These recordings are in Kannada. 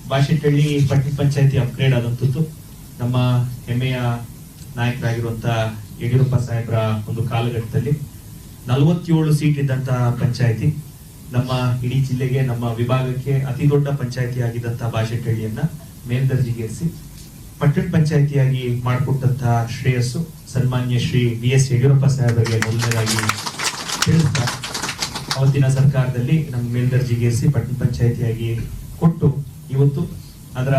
ಬಾಶೆಟ್ಟಹಳ್ಳಿ ಪಟ್ಟಣ ಪಂಚಾಯತಿ ಅಪ್ಗ್ರೇಡ್ ಆದಂಥದ್ದು ನಮ್ಮ ಹೆಮ್ಮೆಯ ನಾಯಕರಾಗಿರುವಂತಹ ಯಡಿಯೂರಪ್ಪ ಸಾಹೇಬ್ರ ಒಂದು ಕಾಲಘಟ್ಟದಲ್ಲಿ 47 ಸೀಟ್ ಇದ್ದಂತಹ ಪಂಚಾಯತಿ ನಮ್ಮ ಇಡೀ ಜಿಲ್ಲೆಗೆ, ನಮ್ಮ ವಿಭಾಗಕ್ಕೆ ಅತಿ ದೊಡ್ಡ ಪಂಚಾಯತಿ ಆಗಿದ್ದಂತಹ ಬಾಶೆಟ್ಟಹಳ್ಳಿಯನ್ನ ಮೇಲ್ದರ್ಜೆಗೇರಿಸಿ ಪಟ್ಟಣ ಪಂಚಾಯತಿಯಾಗಿ ಮಾಡಿಕೊಟ್ಟಂತಹ ಶ್ರೇಯಸ್ಸು ಸನ್ಮಾನ್ಯ ಶ್ರೀ BS ಯಡಿಯೂರಪ್ಪ ಸಾಹೇಬರಿಗೆ ಮೊದಲನೇದಾಗಿ ತಿಳಿಸ್ತಾ, ಅವತ್ತಿನ ಸರ್ಕಾರದಲ್ಲಿ ನಮ್ಮ ಮೇಲ್ದರ್ಜೆಗೇರಿಸಿ ಪಟ್ಟಣ ಪಂಚಾಯತಿಯಾಗಿ ಕೊಟ್ಟು ಇವತ್ತು ಅದರ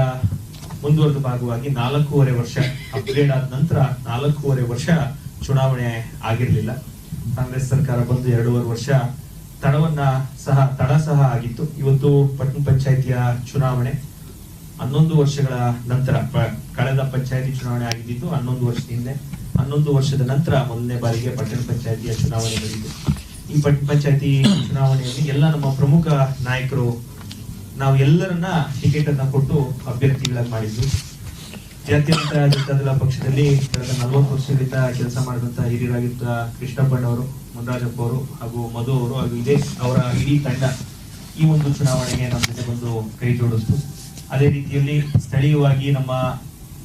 ಮುಂದುವರೆದ ಭಾಗವಾಗಿ 4.5 ವರ್ಷ ಅಪ್ಗ್ರೇಡ್ ಆದ ನಂತರ 4.5 ವರ್ಷ ಚುನಾವಣೆ ಆಗಿರಲಿಲ್ಲ. ಕಾಂಗ್ರೆಸ್ ಸರ್ಕಾರ ಬಂದು 2.5 ವರ್ಷ ತಡ ಸಹ ಆಗಿತ್ತು. ಇವತ್ತು ಪಟ್ಟಣ ಪಂಚಾಯತಿಯ ಚುನಾವಣೆ 11 ವರ್ಷಗಳ ನಂತರ, ಕಳೆದ ಪಂಚಾಯತಿ ಚುನಾವಣೆ ಆಗಿದ್ದು 11 ವರ್ಷದ ಹಿಂದೆ, 11 ವರ್ಷದ ನಂತರ ಮೊದಲನೇ ಬಾರಿಗೆ ಪಟ್ಟಣ ಪಂಚಾಯತಿಯ ಚುನಾವಣೆ ನಡೆಯಿತು. ಈ ಪಟ್ಟಣ ಪಂಚಾಯತಿ ಚುನಾವಣೆಯಲ್ಲಿ ಎಲ್ಲ ನಮ್ಮ ಪ್ರಮುಖ ನಾಯಕರು ನಾವು ಎಲ್ಲರನ್ನ ಟಿಕೆಟ್ ಅನ್ನ ಕೊಟ್ಟು ಅಭ್ಯರ್ಥಿಗಳಾಗಿ ಮಾಡಿದ್ವಿ. ಜಾತ್ಯತೀತ ಜನತಾದಳ ಪಕ್ಷದಲ್ಲಿ ಕಳೆದ 40 ವರ್ಷಗಳಿಂದ ಕೆಲಸ ಮಾಡಿದಂತಹ ಹಿರಿಯರಾಗಿದ್ದ ಕೃಷ್ಣಪ್ಪಣ್ಣವರು, ಮುನ್ರಾಜಪ್ಪ ಅವರು ಹಾಗೂ ಮಧು ಅವರು ಹಾಗೂ ಇದೇ ಅವರ ಇಡೀ ತಂಡ ಈ ಒಂದು ಚುನಾವಣೆಗೆ ನಮ್ಮ ಜೊತೆ ಬಂದು ಕೈ ಜೋಡಿಸ್ತು. ಅದೇ ರೀತಿಯಲ್ಲಿ ಸ್ಥಳೀಯವಾಗಿ ನಮ್ಮ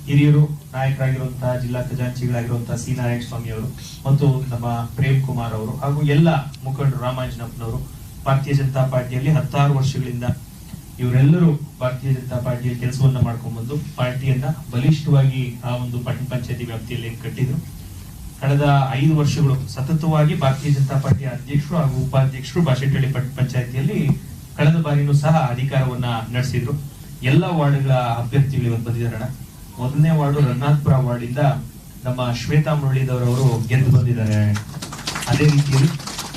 ಹಿರಿಯರು ನಾಯಕರಾಗಿರುವಂತಹ ಜಿಲ್ಲಾ ಖಜಾಂಚಿಗಳಾಗಿರುವಂತಹ ಸಿ ನಾರಾಯಣ ಸ್ವಾಮಿ ಅವರು ಮತ್ತು ನಮ್ಮ ಪ್ರೇಮ್ ಕುಮಾರ್ ಅವರು ಹಾಗೂ ಎಲ್ಲ ಮುಖಂಡರು, ರಾಮಾಂಜನಪ್ಪನವರು ಭಾರತೀಯ ಜನತಾ ಪಾರ್ಟಿಯಲ್ಲಿ 16 ವರ್ಷಗಳಿಂದ ಇವರೆಲ್ಲರೂ ಭಾರತೀಯ ಜನತಾ ಪಾರ್ಟಿಯಲ್ಲಿ ಕೆಲಸವನ್ನ ಮಾಡ್ಕೊಂಡು ಬಂದು ಪಾರ್ಟಿಯನ್ನ ಬಲಿಷ್ಠವಾಗಿ ಆ ಒಂದು ಪಟ್ಟಣ ಪಂಚಾಯತಿ ವ್ಯಾಪ್ತಿಯಲ್ಲಿ ಕಟ್ಟಿದ್ರು. ಕಳೆದ 5 ವರ್ಷಗಳು ಸತತವಾಗಿ ಭಾರತೀಯ ಜನತಾ ಪಾರ್ಟಿಯ ಅಧ್ಯಕ್ಷರು ಹಾಗೂ ಉಪಾಧ್ಯಕ್ಷರು ಬಾಶೆಟ್ಟಹಳ್ಳಿ ಪಟ್ಟಣ ಪಂಚಾಯತಿಯಲ್ಲಿ ಕಳೆದ ಬಾರಿನೂ ಸಹ ಅಧಿಕಾರವನ್ನ ನಡೆಸಿದ್ರು. ಎಲ್ಲ ವಾರ್ಡ್ಗಳ ಅಭ್ಯರ್ಥಿಗಳು ಇವತ್ತು ಬಂದಿದ್ದಾರೆ. ಮೊದಲನೇ ವಾರ್ಡು ರಘುನಾಥಪುರ ವಾರ್ಡಿಂದ ನಮ್ಮ ಶ್ವೇತಾ ಮುರಳೀಧರವರು ಗೆದ್ದು ಬಂದಿದ್ದಾರೆ. ಅದೇ ರೀತಿಯಲ್ಲಿ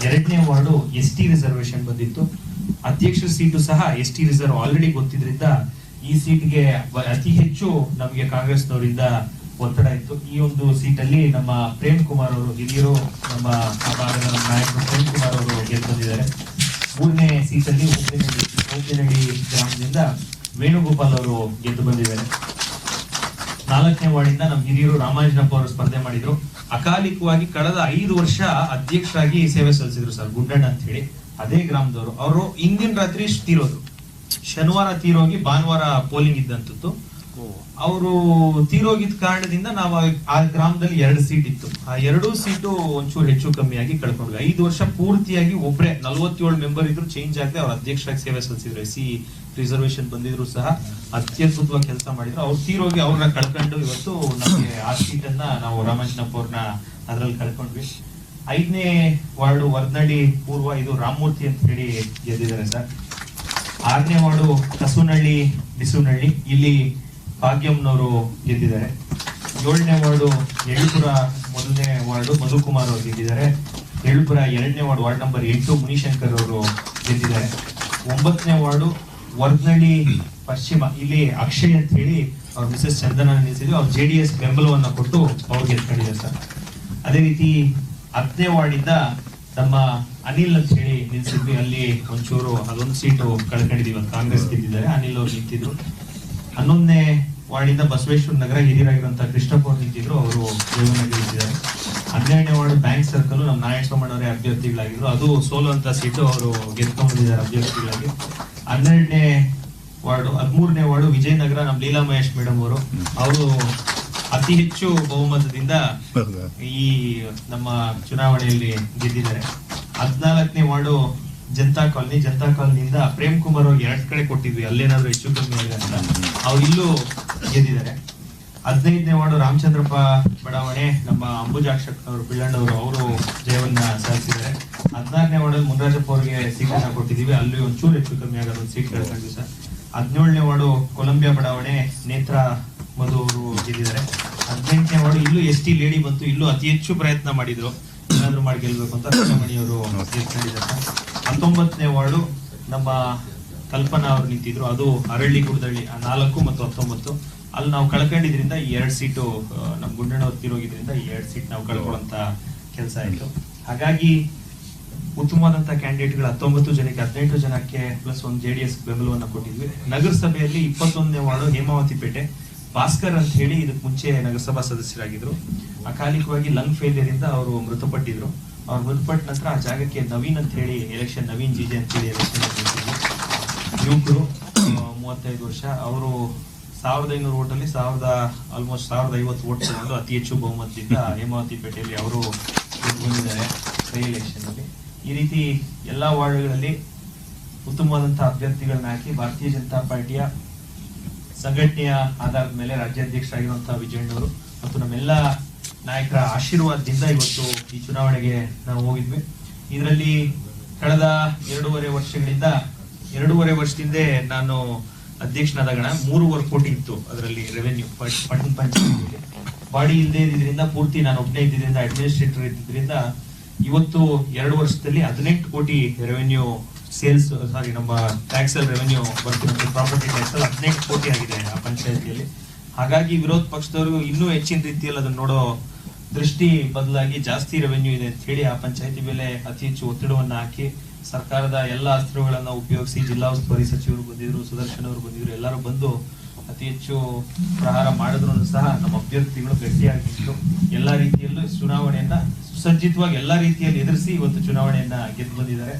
2ನೇ ವಾರ್ಡು ST ರಿಸರ್ವೇಶನ್ ಬಂದಿತ್ತು. ಅಧ್ಯಕ್ಷರ ಸೀಟು ಸಹ ST ರಿಸರ್ವ್ ಆಲ್ರೆಡಿ ಗೊತ್ತಿದ್ರಿಂದ ಈ ಸೀಟ್ಗೆ ಅತಿ ಹೆಚ್ಚು ನಮಗೆ ಕಾಂಗ್ರೆಸ್ನವರಿಂದ ಒತ್ತಡ ಇತ್ತು. ಈ ಒಂದು ಸೀಟಲ್ಲಿ ನಮ್ಮ ಪ್ರೇಮ್ ಕುಮಾರ್ ಅವರು, ಹಿರಿಯರು, ನಮ್ಮ ಆ ಭಾಗದ ನಾಯಕರು ಪ್ರೇಮ್ ಕುಮಾರ್ ಅವರು ಗೆದ್ದು ಬಂದಿದ್ದಾರೆ. 3ನೇ ಸೀಟಲ್ಲಿ ಓಪಿನಹಳ್ಳಿ ಗ್ರಾಮದಿಂದ ವೇಣುಗೋಪಾಲ್ ಅವರು ಗೆದ್ದು ಬಂದಿದ್ದಾರೆ. 4ನೇ ವಾರ್ಡಿಂದ ನಮ್ಮ ಹಿರಿಯರು ರಾಮಾಂಜನಪ್ಪ ಅವರು ಸ್ಪರ್ಧೆ ಮಾಡಿದ್ರು. ಅಕಾಲಿಕವಾಗಿ ಕಳೆದ 5 ವರ್ಷ ಅಧ್ಯಕ್ಷರಾಗಿ ಸೇವೆ ಸಲ್ಲಿಸಿದ್ರು ಸರ್, ಗುಡ್ಡಣ್ಣ ಅಂತ ಹೇಳಿ, ಅದೇ ಗ್ರಾಮದವರು. ಅವರು ಇಂದಿನ ರಾತ್ರಿ ತೀರೋದ್ರು. ಶನಿವಾರ ತೀರೋಗಿ ಭಾನುವಾರ ಪೋಲಿಂಗ್ ಇದ್ದಂಥದ್ದು. ಅವರು ತೀರೋಗಿದ್ದ ಕಾರಣದಿಂದ ನಾವು ಆ ಗ್ರಾಮದಲ್ಲಿ 2 ಸೀಟ್ ಇತ್ತು. ಆ 2 ಸೀಟು ಒಂಚೂರು ಹೆಚ್ಚು ಕಮ್ಮಿಯಾಗಿ ಕಳ್ಕೊಂಡ್ವಿ. 5 ವರ್ಷ ಪೂರ್ತಿಯಾಗಿ ಒಬ್ರೆ 47 ಮೆಂಬರ್ ಇದ್ರು, ಚೇಂಜ್ ಆಗದೆ ಅವ್ರ ಅಧ್ಯಕ್ಷರಾಗಿ ಸೇವೆ ಸಲ್ಲಿಸಿದ್ರು. SC ರಿಸರ್ವೇಶನ್ ಬಂದಿದ್ರು ಸಹ ಅತ್ಯದ್ಭುತವಾಗಿ ಕೆಲಸ ಮಾಡಿದ್ರು. ಅವ್ರು ತೀರೋಗಿ ಅವ್ರನ್ನ ಕಳ್ಕೊಂಡು ಇವತ್ತು ನಮಗೆ ಆ ಸೀಟ್ ಅನ್ನ ನಾವು ರಾಮಾಂಜನಪ್ಪ ಅವ್ರನ್ನ ಅದ್ರಲ್ಲಿ ಕಳ್ಕೊಂಡ್ವಿ. 5ನೇ ವಾರ್ಡು ವರ್ನಳ್ಳಿ ಪೂರ್ವ, ಇದು ರಾಮಮೂರ್ತಿ ಅಂತ ಹೇಳಿ ಗೆದ್ದಿದ್ದಾರೆ ಸರ್. 6ನೇ ವಾರ್ಡು ಕಸುನಹಳ್ಳಿ ಬಿಸುನಹಳ್ಳಿ, ಇಲ್ಲಿ ಭಾಗ್ಯಂನವರು ಗೆದ್ದಿದ್ದಾರೆ. 7ನೇ ವಾರ್ಡು ಎಳ್ಳುಪುರ, ಮೊದಲನೇ ವಾರ್ಡು ಮಧುಕುಮಾರ್ ಅವರು ಗೆದ್ದಿದ್ದಾರೆ. ಎಳ್ಳುಪುರ 2ನೇ ವಾರ್ಡ್, ವಾರ್ಡ್ ನಂಬರ್ 8 ಮುನಿಶಂಕರ್ ಅವರು ಗೆದ್ದಿದ್ದಾರೆ. 9ನೇ ವಾರ್ಡು ವರ್ನಳ್ಳಿ ಪಶ್ಚಿಮ, ಇಲ್ಲಿ ಅಕ್ಷಯ್ ಅಂತ ಹೇಳಿ ಅವ್ರ ಮಿಸಸ್ ಚಂದನ ನಿಲ್ಲಿಸಿದ್ರು. ಅವ್ರು JDS ಬೆಂಬಲವನ್ನ ಕೊಟ್ಟು ಅವ್ರು ಗೆದ್ಕೊಂಡಿದ್ದಾರೆ ಸರ್. ಅದೇ ರೀತಿ 10ನೇ ವಾರ್ಡಿಂದ ನಮ್ಮ ಅನಿಲ್ ಅಂತ ಹೇಳಿ ನಿಲ್ಸಿದ್ವಿ. ಅಲ್ಲಿ ಒಂಚೂರು ಅದೊಂದು ಸೀಟು ಕಳ್ಕೊಂಡಿದೀವಿ, ಕಾಂಗ್ರೆಸ್ ಗೆದ್ದಿದ್ದಾರೆ. ಅನಿಲ್ ಅವ್ರು ನಿಂತಿದ್ರು. 11ನೇ ವಾರ್ಡಿಂದ ಬಸವೇಶ್ವರ ನಗರ ಹಿರಿಯರಾಗಿರುವಂತಹ ಕೃಷ್ಣಪ್ಪ ಅವರು ನಿಂತಿದ್ರು, ಅವರು ಗೆದ್ದಿದ್ದಾರೆ. 12ನೇ ವಾರ್ಡ್ ಬ್ಯಾಂಕ್ ಸರ್ಕಲ್, ನಮ್ಮ ನಾರಾಯಣ ಸ್ವಾಮಿ ಅವರೇ ಅಭ್ಯರ್ಥಿಗಳಾಗಿದ್ರು. ಅದು ಸೋಲುವಂತ ಸೀಟು, ಅವರು ಗೆದ್ಕೊಂಡಿದ್ದಾರೆ ಅಭ್ಯರ್ಥಿಗಳಾಗಿ. 12ನೇ ವಾರ್ಡು 13ನೇ ವಾರ್ಡು ವಿಜಯನಗರ, ನಮ್ಮ ಲೀಲಾ ಮಹೇಶ್ ಮೇಡಮ್ ಅವರು ಅತಿ ಹೆಚ್ಚು ಬಹುಮತದಿಂದ ಈ ನಮ್ಮ ಚುನಾವಣೆಯಲ್ಲಿ ಗೆದ್ದಿದ್ದಾರೆ. 14ನೇ ವಾರ್ಡು ಜನತಾ ಕಾಲನಿಯಿಂದ ಪ್ರೇಮ್ ಕುಮಾರ್ ಅವ್ರಿಗೆ 2 ಕಡೆ ಕೊಟ್ಟಿದ್ವಿ, ಅಲ್ಲೇನಾದ್ರು ಹೆಚ್ಚು ಕಮ್ಮಿ ಆಗಿದೆ ಅಂತ, ಅವ್ರು ಇಲ್ಲೂ ಗೆದ್ದಿದ್ದಾರೆ. 15ನೇ ವಾರ್ಡು ರಾಮಚಂದ್ರಪ್ಪ ಬಡಾವಣೆ, ನಮ್ಮ ಅಂಬುಜಾಕ್ಷ ಅವರು ಬಿಳ್ಳಣ್ಣವರು, ಅವರು ಜಯವನ್ನ ಸಾಧಿಸಿದ್ದಾರೆ. 16ನೇ ವಾರ್ಡಲ್ಲಿ ಮುನ್ರಾಜಪ್ಪ ಅವರಿಗೆ ಸೀಟನ್ನ ಕೊಟ್ಟಿದ್ದೀವಿ, ಅಲ್ಲಿ ಒಂಚೂರು ಹೆಚ್ಚು ಕಮ್ಮಿ ಆಗೋದು, ಒಂದು ಸೀಟ್ ಕಳ್ಕೊಂಡ್ವಿ ಸರ್. 17ನೇ ವಾರ್ಡು ಕೊಲಂಬಿಯಾ ಬಡಾವಣೆ, ನೇತ್ರ ಮಧು ಅವರು ಗೆದ್ದಿದ್ದಾರೆ. 18ನೇ ವಾರ್ಡು ಇಲ್ಲೂ ST ಲೇಡಿ ಬಂತು, ಇಲ್ಲೂ ಅತಿ ಹೆಚ್ಚು ಪ್ರಯತ್ನ ಮಾಡಿದ್ರು, ಏನಾದ್ರು ಮಾಡಿ ಗೆಲ್ಬೇಕು ಅಂತ ರಕ್ಷಮಣಿ ಅವರು ಗೆದ್ಕೊಂಡಿದ್ದಾರೆ. 19ನೇ ವಾರ್ಡು ನಮ್ಮ ಕಲ್ಪನಾ ಅವರು ನಿಂತಿದ್ರು, ಅದು ಅರಳ್ಳಿ ಗುಡದಳ್ಳಿ 4 ಮತ್ತು 19, ಅಲ್ಲಿ ನಾವು ಕಳ್ಕೊಂಡಿದ್ರಿಂದ ಈ 2 ಸೀಟು ನಮ್ಮ ಗುಂಡಣ್ಣ ತೀರೋಗಿದ್ರಿಂದ ಈ 2 ಸೀಟ್ ನಾವು ಕಳ್ಕೊಳ್ಳುವಂತ ಕೆಲಸ ಆಯ್ತು. ಹಾಗಾಗಿ ಉತ್ತಮವಾದಂತಹ ಕ್ಯಾಂಡಿಡೇಟ್ಗಳು 19 ಜನಕ್ಕೆ 18 ಜನಕ್ಕೆ ಪ್ಲಸ್ ಒಂದು JDS ಬೆಂಬಲವನ್ನ ಕೊಟ್ಟಿದ್ವಿ. ನಗರಸಭೆಯಲ್ಲಿ 21ನೇ ವಾರ್ಡು ಹೇಮಾವತಿ ಪೇಟೆ, ಭಾಸ್ಕರ್ ಅಂತ ಹೇಳಿ ಇದಕ್ಕೆ ಮುಂಚೆ ನಗರಸಭಾ ಸದಸ್ಯರಾಗಿದ್ರು. ಅಕಾಲಿಕವಾಗಿ ಲಂಗ್ ಫೇಲಿಯರ್ ಇಂದ ಅವರು ಮೃತಪಟ್ಟಿದ್ರು. ಅವ್ರು ಮೃತಪಟ್ಟ ನಂತರ ಆ ಜಾಗಕ್ಕೆ ನವೀನ್ ಅಂತ ಹೇಳಿ ಎಲೆಕ್ಷನ್, ನವೀನ್ ಜಿಜೆ ಅಂತ ಹೇಳಿ ಎಲೆಕ್ಷನ್ ಯುವಕರು 35 ವರ್ಷ. ಅವರು 1500 ಓಟಲ್ಲಿ ಆಲ್ಮೋಸ್ಟ್ 1050 ಓಟ್ ತಗೊಂಡು ಅತಿ ಹೆಚ್ಚು ಬಹುಮತದಿಂದ ಹೇಮಾವತಿ ಪೇಟೆಯಲ್ಲಿ ಅವರು ಗೆದ್ದುಕೊಂಡಿದ್ದಾರೆ ಬೈ ಎಲೆಕ್ಷನ್ ಅಲ್ಲಿ. ಈ ರೀತಿ ಎಲ್ಲಾ ವಾರ್ಡ್ಗಳಲ್ಲಿ ಉತ್ತಮವಾದಂತಹ ಅಭ್ಯರ್ಥಿಗಳನ್ನ ಹಾಕಿ ಭಾರತೀಯ ಜನತಾ ಪಾರ್ಟಿಯ ಸಂಘಟನೆಯ ಆಧಾರದ ಮೇಲೆ ರಾಜ್ಯಾಧ್ಯಕ್ಷರಾಗಿರುವಂತಹ ವಿಜಯಣ್ಣವರು ಮತ್ತು ನಮ್ಮೆಲ್ಲ ನಾಯಕರ ಆಶೀರ್ವಾದದಿಂದ ಇವತ್ತು ಈ ಚುನಾವಣೆಗೆ ನಾವು ಹೋಗಿದ್ವಿ. ಇದರಲ್ಲಿ ಕಳೆದ 2.5 ವರ್ಷದಿಂದ ನಾನು ಅಧ್ಯಕ್ಷನಾದಾಗ 3.5 ಕೋಟಿ ಇತ್ತು ಅದರಲ್ಲಿ ರೆವೆನ್ಯೂ ಪಟ್ಟಣ ಪಂಚಾಯತಿಯಲ್ಲಿ. ಬಾಡಿ ಇಲ್ಲದೆ ಇದ್ರಿಂದ ಪೂರ್ತಿ ನಾನು ಒಬ್ಬನೇ ಇದ್ದಿದ್ದರಿಂದ ಅಡ್ಮಿನಿಸ್ಟ್ರೇಟರ್ ಇದ್ದಿದ್ರಿಂದ ಇವತ್ತು 2 ವರ್ಷದಲ್ಲಿ 18 ಕೋಟಿ ರೆವೆನ್ಯೂ ಸೇಲ್ಸ್ ನಮ್ಮ ಟ್ಯಾಕ್ಸ್ ಅಲ್ಲಿ ರೆವೆನ್ಯೂ ಬರ್ತಿರೋದು, ಪ್ರಾಪರ್ಟಿ ಟ್ಯಾಕ್ಸ್ ಅಲ್ಲಿ 18 ಕೋಟಿ ಆಗಿದೆ ಆ ಪಂಚಾಯತಿಯಲ್ಲಿ. ಹಾಗಾಗಿ ವಿರೋಧ ಪಕ್ಷದವರು ಇನ್ನೂ ಹೆಚ್ಚಿನ ರೀತಿಯಲ್ಲಿ ಅದನ್ನ ನೋಡೋ ದೃಷ್ಟಿ ಬದಲಾಗಿ ಜಾಸ್ತಿ ರೆವೆನ್ಯೂ ಇದೆ ಅಂತ ಹೇಳಿ ಆ ಪಂಚಾಯತಿ ಮೇಲೆ ಅತಿ ಹೆಚ್ಚು ಒತ್ತಡವನ್ನ ಹಾಕಿ ಸರ್ಕಾರದ ಎಲ್ಲಾ ಅಸ್ತ್ರಗಳನ್ನ ಉಪಯೋಗಿಸಿ ಜಿಲ್ಲಾ ಉಸ್ತುವಾರಿ ಸಚಿವರು ಬಂದಿದ್ರು, ಸುದರ್ಶನ್ ಅವರು ಬಂದಿದ್ರು, ಎಲ್ಲರೂ ಬಂದು ಅತಿ ಹೆಚ್ಚು ಪ್ರಹಾರ ಮಾಡಿದ್ರು ಸಹ ನಮ್ಮ ಅಭ್ಯರ್ಥಿಗಳು ಗಟ್ಟಿಯಾಗಿದ್ದು ಎಲ್ಲಾ ರೀತಿಯಲ್ಲೂ ಚುನಾವಣೆಯನ್ನ ಸುಸಜ್ಜಿತವಾಗಿ ಎಲ್ಲಾ ರೀತಿಯಲ್ಲಿ ಎದುರಿಸಿ ಇವತ್ತು ಚುನಾವಣೆಯನ್ನ ಗೆದ್ದು ಬಂದಿದ್ದಾರೆ.